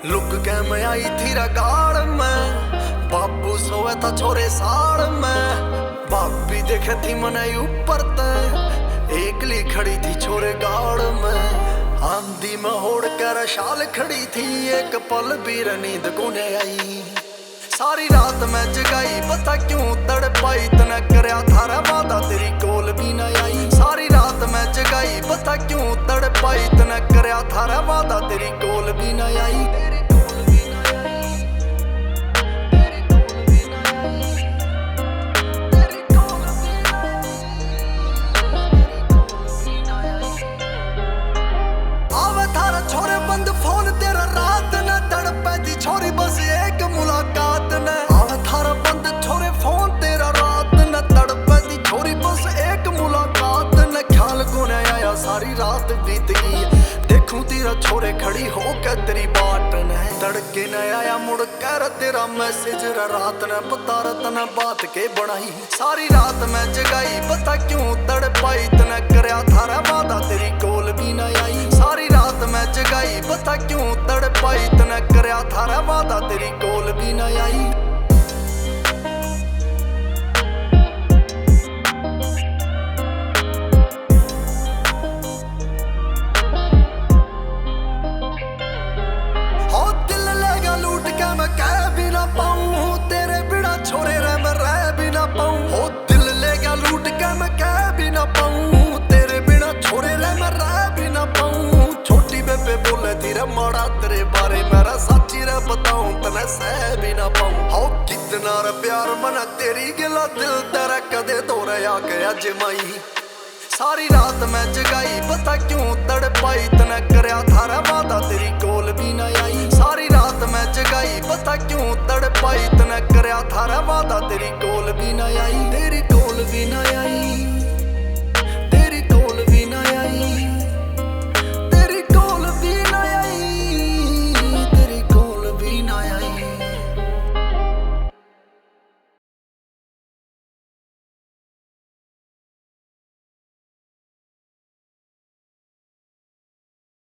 Look के मैं आई थी रगाड़ में, बाबू सोए था छोरे साड़ में। भाभी देखे थी मने ऊपर ते, एकली खड़ी थी छोरे गाड़ में। आंधी में होड़ कर शाल खड़ी थी, एक पल भी नींद को ने आई। सारी रात मैं जगाई पता क्यों तड़पाई, तने करया थारा वादा तेरी कोल भी न आई। सारी रात मैं जगाई पता क्यों तड़पाई, तने करया थारा वादा तेरी कोल भी न आई। छोरे बंद फोन तेरा रात न तड़पे दी छोरी बस एक मुलाकात न। आवे थारा बंद छोरे फोन तेरा रात न तड़पे दी छोरी बस एक मुलाकात न। ख्याल को न आया सारी रात बीत गई, देखूं तेरा छोरे खड़ी होकर तेरी बाट न। तड़के न आया मुड़ कर तेरा मैसेज रात न, पता रतन बात के बनाई। सारी रात मैं जगाई पता क्यों तड़पाई, तने करया थारा वादा तेरी कोल भी न आई। सारी रात मैं जगाई पता क्यों तड़पाई, तने करया थारा वादा तेरी कोल भी न आई। छोरे रे मैं रह भी ना पाऊं, हो दिल ले गया लूट के मैं कह भी ना पाऊं। तेरे बिना छोरे रे मैं रह भी ना पाऊं। छोटी बेबे बोले थी रे माड़ा तेरे बारे, मेरा साची रे बताऊं तने सह भी ना पाऊं। हो कितना रे प्यार मना तेरी गिला दिल तेरा कदे तोरे आके अजमाई। सारी रात मैं जगाई पता क्यों तड़पाई, तने करया थारा वादा तेरी कोल भी न आई। सारी रात मैं जगाई पता क्यों तड़पाई, तने करया थारा वादा तेरी कोल भी न आई। तेरी